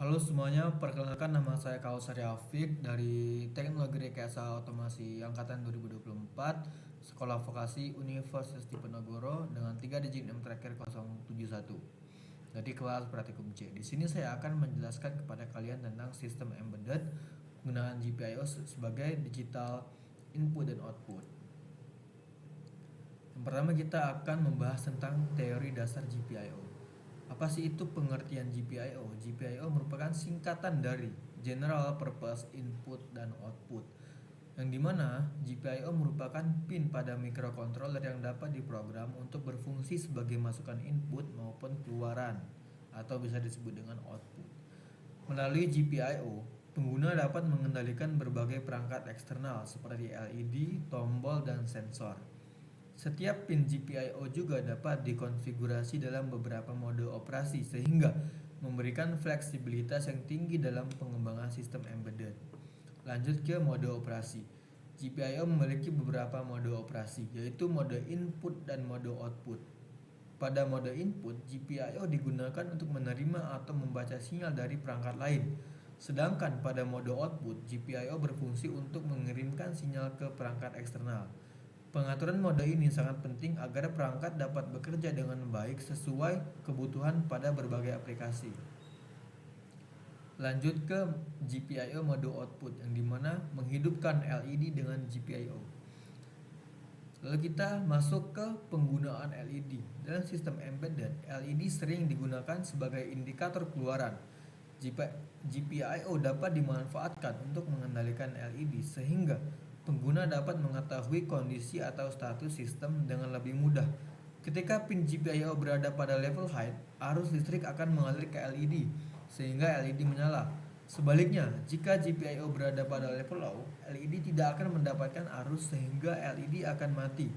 Halo semuanya, perkenalkan nama saya Kausar Yafiq dari Teknologi Rekayasa Otomasi Angkatan 2024, Sekolah Vokasi Universitas Diponegoro dengan 3 digit NIM terakhir 071 dari kelas Praktikum C. Di sini saya akan menjelaskan kepada kalian tentang sistem embedded penggunaan GPIO sebagai digital input dan output. Yang pertama kita akan membahas tentang teori dasar GPIO. Apa sih itu pengertian GPIO? GPIO merupakan singkatan dari General Purpose Input dan Output, yang dimana GPIO merupakan pin pada microcontroller yang dapat diprogram untuk berfungsi sebagai masukan input maupun keluaran, atau bisa disebut dengan output. Melalui GPIO, pengguna dapat mengendalikan berbagai perangkat eksternal seperti LED, tombol, dan sensor. Setiap pin GPIO juga dapat dikonfigurasi dalam beberapa mode operasi sehingga memberikan fleksibilitas yang tinggi dalam pengembangan sistem embedded. Lanjut ke mode operasi. GPIO memiliki beberapa mode operasi, yaitu mode input dan mode output. Pada mode input, GPIO digunakan untuk menerima atau membaca sinyal dari perangkat lain. Sedangkan pada mode output, GPIO berfungsi untuk mengirimkan sinyal ke perangkat eksternal. Pengaturan mode ini sangat penting agar perangkat dapat bekerja dengan baik sesuai kebutuhan pada berbagai aplikasi. Lanjut ke GPIO mode output, yang dimana menghidupkan LED dengan GPIO. Lalu kita masuk ke penggunaan LED. Dalam sistem embedded, LED sering digunakan sebagai indikator keluaran. GPIO dapat dimanfaatkan untuk mengendalikan LED sehingga pengguna dapat mengetahui kondisi atau status sistem dengan lebih mudah. Ketika pin GPIO berada pada level high, arus listrik akan mengalir ke LED sehingga LED menyala. Sebaliknya, jika GPIO berada pada level low, LED tidak akan mendapatkan arus sehingga LED akan mati.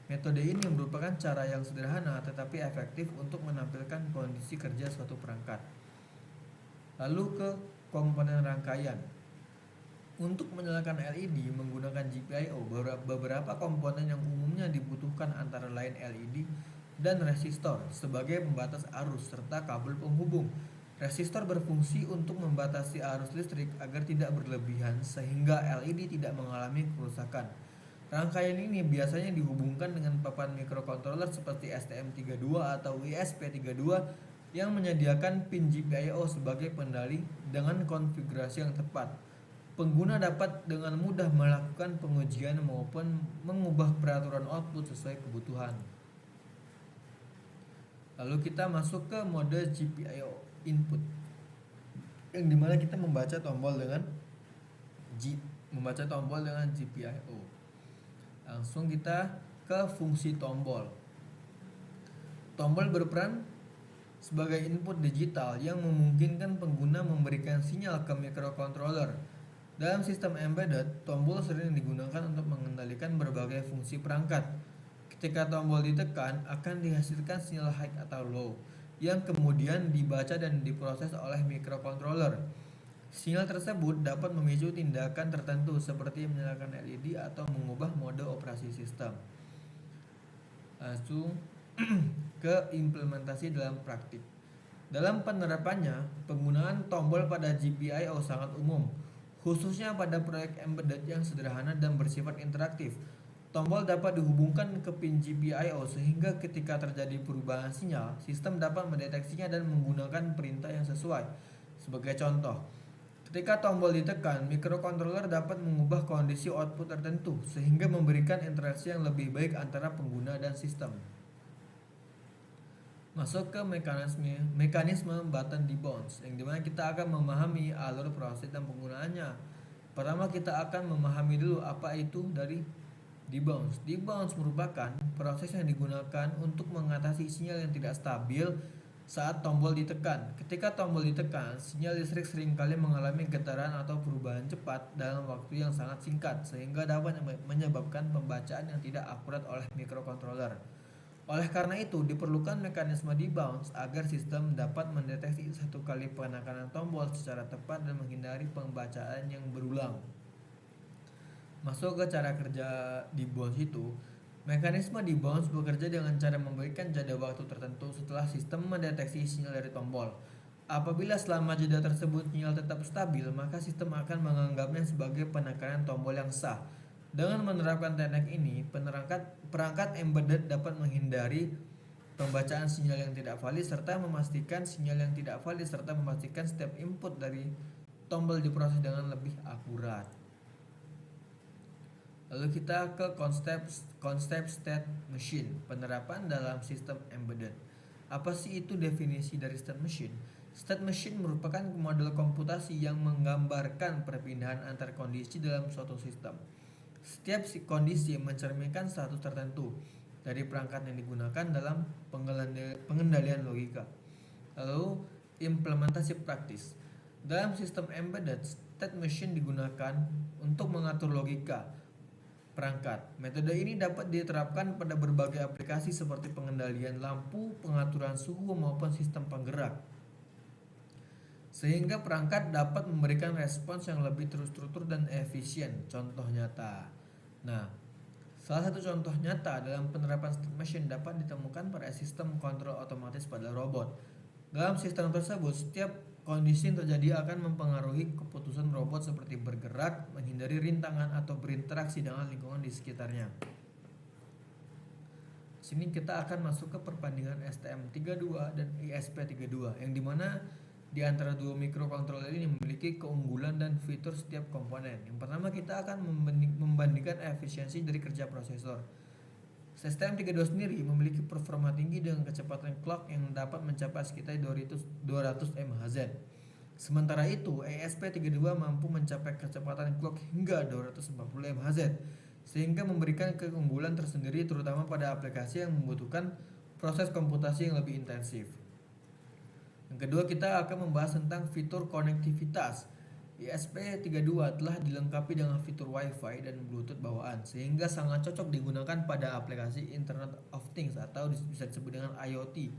Metode ini merupakan cara yang sederhana tetapi efektif untuk menampilkan kondisi kerja suatu perangkat. Lalu ke komponen rangkaian. Untuk menyalakan LED menggunakan GPIO, beberapa komponen yang umumnya dibutuhkan antara lain LED dan resistor sebagai pembatas arus serta kabel penghubung. Resistor berfungsi untuk membatasi arus listrik agar tidak berlebihan sehingga LED tidak mengalami kerusakan. Rangkaian ini biasanya dihubungkan dengan papan microcontroller seperti STM32 atau ESP32 yang menyediakan pin GPIO sebagai pendali dengan konfigurasi yang tepat. Pengguna dapat dengan mudah melakukan pengujian maupun mengubah peraturan output sesuai kebutuhan. Lalu kita masuk ke mode GPIO input, yang dimana kita membaca tombol dengan GPIO. Langsung kita ke fungsi tombol. Tombol berperan sebagai input digital yang memungkinkan pengguna memberikan sinyal ke microcontroller. Dalam sistem embedded, tombol sering digunakan untuk mengendalikan berbagai fungsi perangkat. Ketika tombol ditekan, akan dihasilkan sinyal high atau low, yang kemudian dibaca dan diproses oleh microcontroller. Sinyal tersebut dapat memicu tindakan tertentu seperti menyalakan LED atau mengubah mode operasi sistem. Langsung ke implementasi dalam praktik. Dalam penerapannya, penggunaan tombol pada GPIO sangat umum, khususnya pada proyek embedded yang sederhana dan bersifat interaktif. Tombol dapat dihubungkan ke pin GPIO sehingga ketika terjadi perubahan sinyal, sistem dapat mendeteksinya dan menggunakan perintah yang sesuai. Sebagai contoh, ketika tombol ditekan, microcontroller dapat mengubah kondisi output tertentu sehingga memberikan interaksi yang lebih baik antara pengguna dan sistem. Masuk ke mekanisme button debounce, yang dimana kita akan memahami alur proses dan penggunaannya. Pertama kita akan memahami dulu apa itu dari debounce. Debounce merupakan proses yang digunakan untuk mengatasi sinyal yang tidak stabil saat tombol ditekan. Ketika tombol ditekan, sinyal listrik seringkali mengalami getaran atau perubahan cepat dalam waktu yang sangat singkat sehingga dapat menyebabkan pembacaan yang tidak akurat oleh microcontroller. Oleh karena itu, diperlukan mekanisme debounce agar sistem dapat mendeteksi satu kali penekanan tombol secara tepat dan menghindari pembacaan yang berulang. Masuk ke cara kerja debounce itu, mekanisme debounce bekerja dengan cara memberikan jeda waktu tertentu setelah sistem mendeteksi sinyal dari tombol. Apabila selama jeda tersebut sinyal tetap stabil, maka sistem akan menganggapnya sebagai penekanan tombol yang sah. Dengan menerapkan teknik ini, perangkat embedded dapat menghindari pembacaan sinyal yang tidak valid serta memastikan setiap input dari tombol diproses dengan lebih akurat. Lalu kita ke konsep state machine, penerapan dalam sistem embedded. Apa sih itu definisi dari state machine? State machine merupakan model komputasi yang menggambarkan perpindahan antar kondisi dalam suatu sistem. Setiap kondisi mencerminkan status tertentu dari perangkat yang digunakan dalam pengendalian logika. Lalu implementasi praktis. Dalam sistem embedded, state machine digunakan untuk mengatur logika perangkat. Metode ini dapat diterapkan pada berbagai aplikasi seperti pengendalian lampu, pengaturan suhu maupun sistem penggerak. Sehingga perangkat dapat memberikan respons yang lebih terstruktur dan efisien. Contoh nyata. Nah, salah satu contoh nyata dalam penerapan state machine dapat ditemukan pada sistem kontrol otomatis pada robot. Dalam sistem tersebut, setiap kondisi yang terjadi akan mempengaruhi keputusan robot seperti bergerak, menghindari rintangan, atau berinteraksi dengan lingkungan di sekitarnya. Sini kita akan masuk ke perbandingan STM32 dan ESP32, yang dimana di antara dua microcontroller ini memiliki keunggulan dan fitur setiap komponen. Yang pertama, kita akan membandingkan efisiensi dari kerja prosesor. STM32 sendiri memiliki performa tinggi dengan kecepatan clock yang dapat mencapai sekitar 200 MHz. Sementara itu, ESP32 mampu mencapai kecepatan clock hingga 240 MHz, sehingga memberikan keunggulan tersendiri terutama pada aplikasi yang membutuhkan proses komputasi yang lebih intensif. Yang kedua, kita akan membahas tentang fitur konektivitas. ESP32 telah dilengkapi dengan fitur Wi-Fi dan Bluetooth bawaan, sehingga sangat cocok digunakan pada aplikasi Internet of Things atau bisa disebut dengan IoT.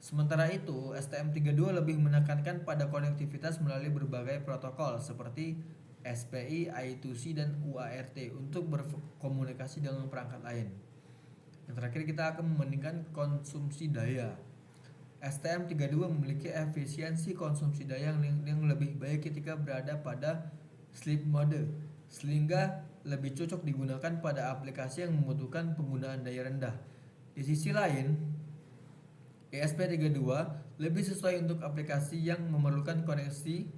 Sementara itu, STM32 lebih menekankan pada konektivitas melalui berbagai protokol seperti SPI, I2C, dan UART untuk berkomunikasi dengan perangkat lain. Yang terakhir, kita akan membandingkan konsumsi daya. STM32 memiliki efisiensi konsumsi daya yang lebih baik ketika berada pada sleep mode, sehingga lebih cocok digunakan pada aplikasi yang membutuhkan penggunaan daya rendah. Di sisi lain, ESP32 lebih sesuai untuk aplikasi yang memerlukan koneksi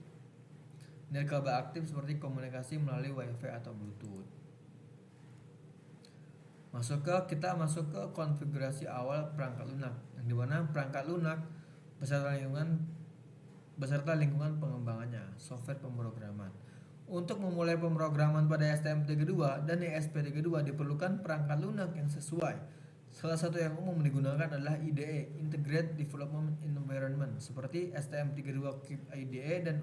nirkabel aktif seperti komunikasi melalui Wi-Fi atau Bluetooth. Kita masuk ke konfigurasi awal perangkat lunak, yang dimana perangkat lunak beserta lingkungan pengembangannya, software pemrograman. Untuk memulai pemrograman pada STM32 dan ESP32 diperlukan perangkat lunak yang sesuai. Salah satu yang umum digunakan adalah IDE, Integrated Development Environment, seperti STM32 Cube IDE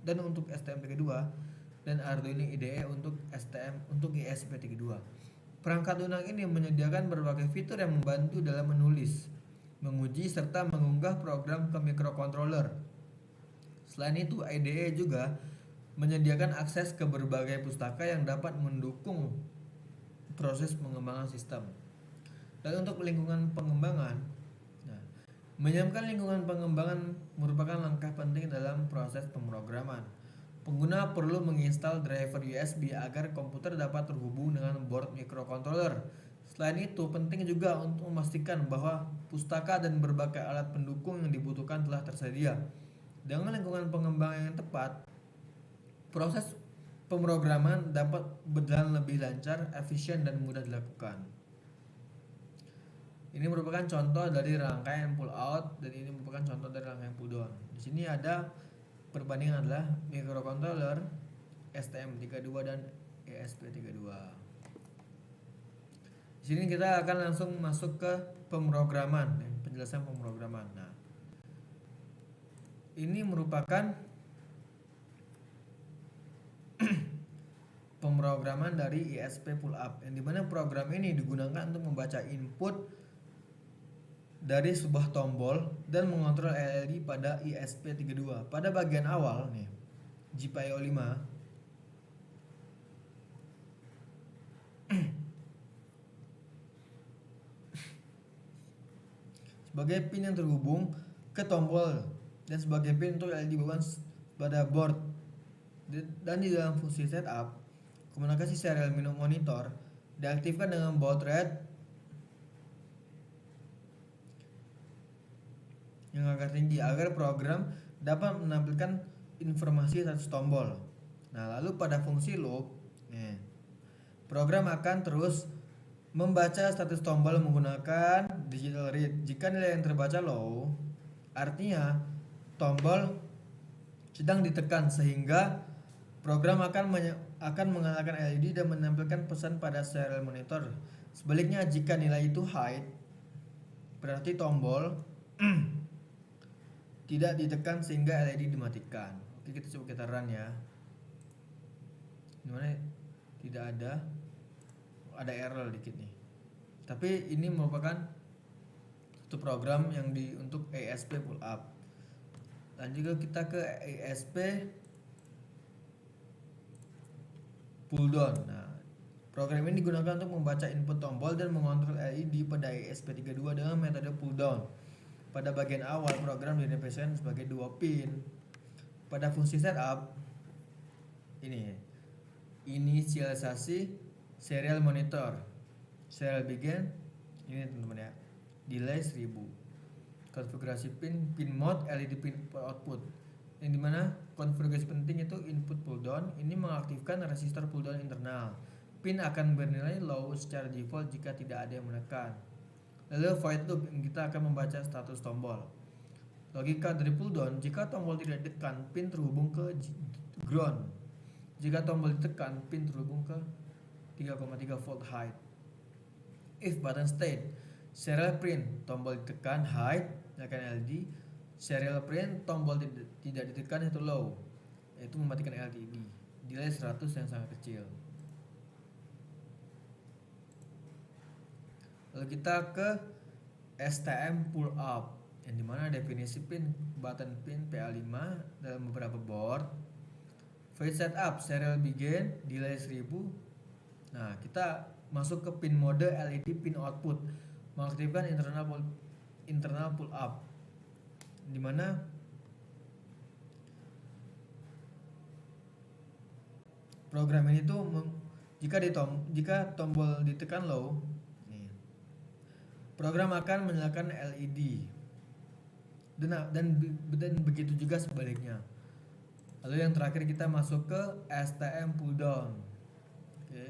dan untuk STM32 dan Arduino IDE untuk ESP32. Perangkat lunak ini menyediakan berbagai fitur yang membantu dalam menulis, menguji, serta mengunggah program ke microcontroller. Selain itu, IDE juga menyediakan akses ke berbagai pustaka yang dapat mendukung proses pengembangan sistem. Dan untuk lingkungan pengembangan, menyiapkan lingkungan pengembangan merupakan langkah penting dalam proses pemrograman. Pengguna perlu menginstal driver USB agar komputer dapat terhubung dengan board microcontroller. Selain itu, penting juga untuk memastikan bahwa pustaka dan berbagai alat pendukung yang dibutuhkan telah tersedia. Dengan lingkungan pengembangan yang tepat, proses pemrograman dapat berjalan lebih lancar, efisien, dan mudah dilakukan. Ini merupakan contoh dari rangkaian pull out dan ini merupakan contoh dari rangkaian pull down. Di sini ada perbandingan adalah microcontroller STM32 dan ESP32. Di sini kita akan langsung masuk ke pemrograman, penjelasan pemrograman. Nah, ini merupakan pemrograman dari ESP pull up, yang dimana program ini digunakan untuk membaca input dari sebuah tombol dan mengontrol LED pada ESP32. Pada bagian awal nih, GPIO 5 sebagai pin yang terhubung ke tombol dan sebagai pin untuk LED bawaan pada board. Dan di dalam fungsi setup, komunikasi serial monitor diaktifkan dengan baud rate yang agak tinggi agar program dapat menampilkan informasi status tombol. Nah, lalu pada fungsi loop, program akan terus membaca status tombol menggunakan digital read. Jika nilai yang terbaca low, artinya tombol sedang ditekan sehingga program akan menyalakan LED dan menampilkan pesan pada serial monitor. Sebaliknya, jika nilai itu high, berarti tombol tidak ditekan sehingga LED dimatikan. Oke, kita coba kita run ya. Dimana tidak ada error dikit nih. Tapi ini merupakan satu program yang untuk ASP pull up. Lanjut juga kita ke ASP pull down. Nah, program ini digunakan untuk membaca input tombol dan mengontrol LED pada ESP32 dengan metode pull down. Pada bagian awal program direpresentasikan sebagai 2 pin. Pada fungsi setup ini inisialisasi serial monitor, serial begin ini teman-teman ya, delay 1000, konfigurasi pin mode LED pin output, yang dimana konfigurasi penting itu input pull down ini mengaktifkan resistor pull down internal. Pin akan bernilai low secara default jika tidak ada yang menekan. Lalu void loop, kita akan membaca status tombol. Logika dari pull down, jika tombol tidak ditekan, pin terhubung ke ground. Jika tombol ditekan, pin terhubung ke 3,3 volt high. If button state, serial print, tombol ditekan high, nyalakan LED. Serial print, tombol tidak ditekan itu low, yaitu mematikan LED. Delay 100 yang sangat kecil. Lalu kita ke STM pull up, yang dimana definisi pin button pin PA5 dalam beberapa board. Phase setup, serial begin, delay 1000. Nah, kita masuk ke pin mode LED pin output, mengaktifkan internal pull up, dimana program ini tuh jika tombol ditekan low, program akan menyalakan LED dan begitu juga sebaliknya. Lalu yang terakhir kita masuk ke STM pull down. Oke.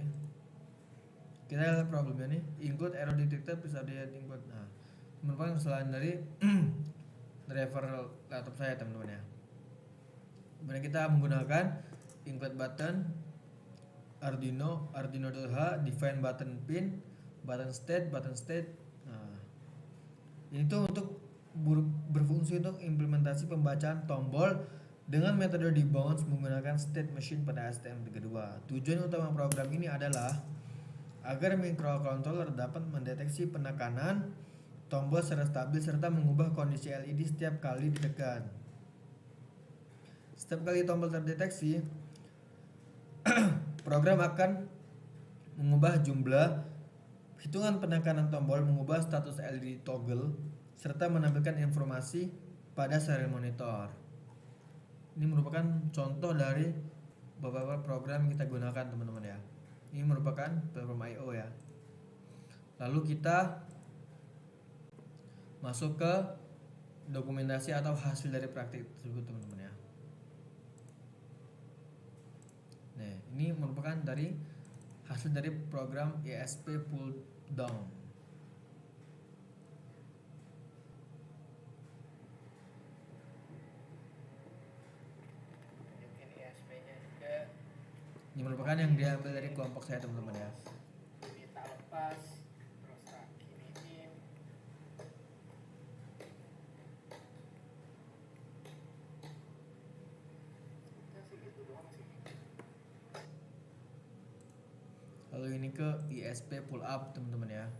Kita lihat problemnya nih, include error detector bisa include. Nah, merupakan kesalahan dari driver laptop saya teman-teman ya. Kemudian kita menggunakan include button Arduino.h, define button pin, button state. Nah, ini tuh untuk berfungsi untuk implementasi pembacaan tombol dengan metode debounce menggunakan state machine pada STM32. Tujuan utama program ini adalah agar microcontroller dapat mendeteksi penekanan tombol secara stabil serta mengubah kondisi LED setiap kali ditekan. Setiap kali tombol terdeteksi, program akan mengubah jumlah hitungan penekanan tombol, mengubah status LED toggle, serta menampilkan informasi pada serial monitor. Ini merupakan contoh dari beberapa program yang kita gunakan teman-teman ya. Ini merupakan platform I/O ya. Lalu kita masuk ke dokumentasi atau hasil dari praktik tersebut teman-teman ya. Nah, ini merupakan dari hasil dari program ESP pull down. Ini merupakan yang diambil dari kelompok saya teman-teman ya. Kita lepas terus kirimin. Segitu doang sih. Lalu ini ke ISP pull up teman-teman ya.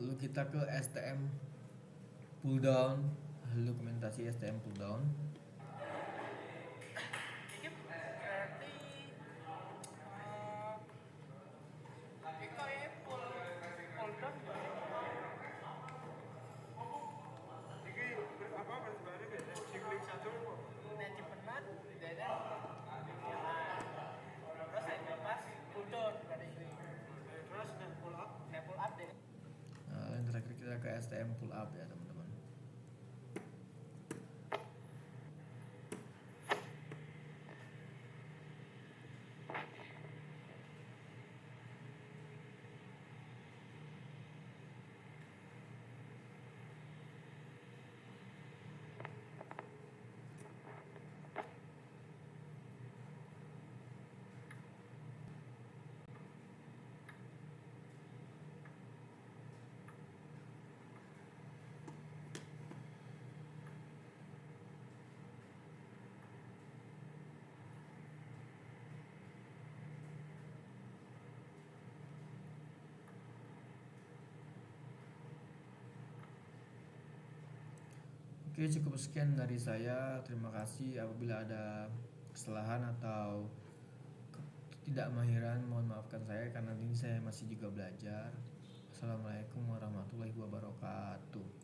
Lalu kita ke STM pull down, lalu dokumentasi STM pull down. Ini berarti ini kayak full down ya. Iki apa sebenarnya beda siklik satu kok. Nanti pernah bedanya terus saya lepas full down dari ini. Terus dan pull up. Nah, pull up deh. Nah, yang terakhir kita ke STM pull up ya teman-teman. Oke, cukup sekian dari saya. Terima kasih. Apabila ada kesalahan atau ketidakmahiran, mohon maafkan saya karena ini saya masih juga belajar. Assalamualaikum warahmatullahi wabarakatuh.